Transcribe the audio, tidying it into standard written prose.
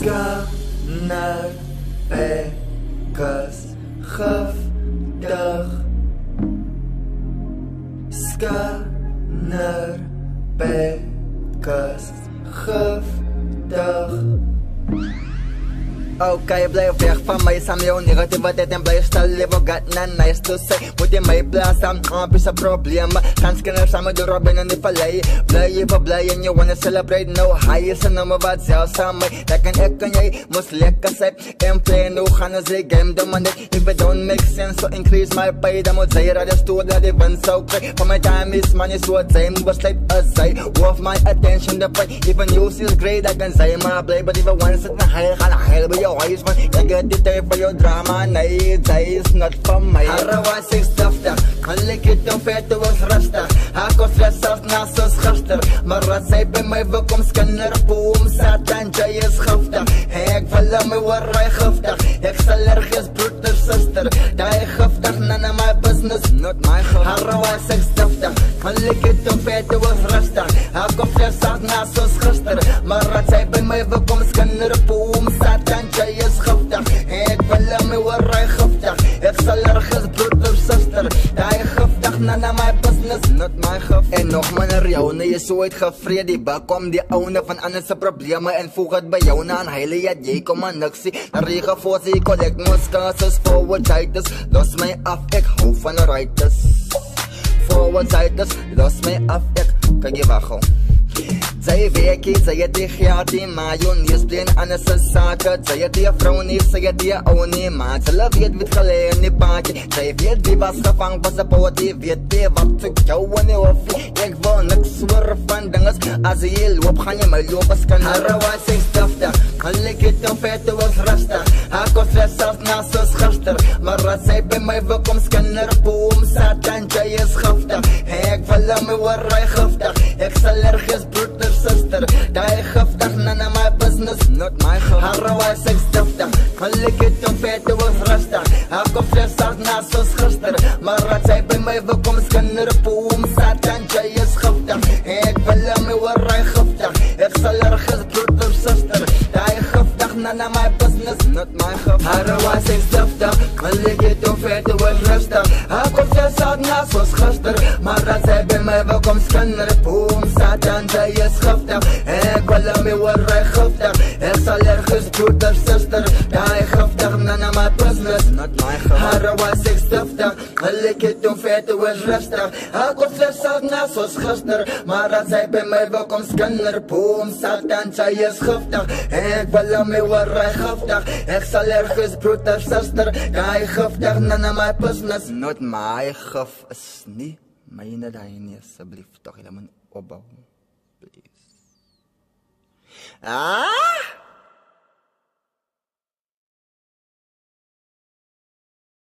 Scanner, Bekas, Giftig. Scanner, Bekas, Giftig. Okay, blijf weg van mij, Sam, jouw negativiteit en blijf stil leven, got not nice to say. Moet je mij plaatsen, is een probleem. Gaan scanner samen door Robin en die vallei. Blij even blij en je wanna celebrate, no high is een nummer wat zelfs aan mij. Dat kan ik en jij, moest lekker zijn. En play, nu gaan ze game de man. If it don't make sense, so increase my pay. Dan moet zij raden stoel dat die win zou krijgen. For my time is money, so het zijn besluit als zij. Worth my attention, the pay. Even use is great, dat kan zij maar blij. But even once het naar heil, gaan naar heil bij jou. Always man, I get the time for your drama. Nee, zij is not van mij. Haar was ik staftig, een likje te vet, was rustig. Haar kost stress als naast ons gaster. Maar wat zij bij mij welkom, scanner, boom, satan, jij is giftig. Ik wil me waar giftig. Ik zal ergens broeder, zuster. Die giftig, none of my business, not my gif. Haar was ik staftig, een likje te vet, was rustig. Haar kost stress als naast ons gaster. Maar wat zij bij mij welkom, scanner, boom, satan, jij is giftig. Ik wil me waar giftig. Ik zal ergens broeder, zuster. Die giftig, none of my business, not my gif. En nog maar jou, nee, je is ooit gevreed. Die bak om die oude van anders problemen. En voeg het bij jou na een heilige, ja, jij kom aan niks. De regen voor ze, collect moskasses, forward-siders. Los mij af, ik hou van de writers. Forward-siders, los mij af, ik kan je wachten. Zij weet, zij het die gaat die mayonees plain aan zijn zaken. Zij het die vrouw niet, zij het die oude niet, maar ze weet wat geleerd in die paardje. Zij weet wie was gevangen, was op wat die weet die wat ik jou in die hoofd. Ik wil niks horen van dinges, als je loopt gaan je mij lopen scannen. Haar was ik staftig, een likje te vet was rustig. Haar kost stress zelfs naast ons gaster. Maar als zij bij mij welkom scanner, boom, satan, jij is giftig. Ik wil me waar giftig, ik zal ergens broeder, sister. Die giftig, none of my business, not my gif. Haar was ik staftig, een likje te vet was rustig. Haar kost stress zelfs naast ons gaster. Maar als zij bij mij welkom scanner, boom, satan, jij is giftig. Ik wil me waar giftig, ik zal ergens broeder, sister. Die giftig, none of my business, not my gif. Haar was ik staftig, een likje te vet was rustig. Haar kost stress zelfs naast ons gaster. Maar als zij bij mij welkom scanner, boom, satan, zij is giftig. Ik wil me waar giftig, ik zal ergens broeder, sister. Die giftig, none of my business, not my gif. Haar was ik staftig, een likje te vet was rustig. Haar kost stress zelfs naast ons gaster. Maar als zij bij mij welkom scanner, boom, satan, zij is giftig. Ik wil me waar giftig, ik zal ergens broeder, sister. Die giftig, none of my business, not my gif. Is niet mijne die alsjeblieft toch helemaal opbouwen. Please. Ah!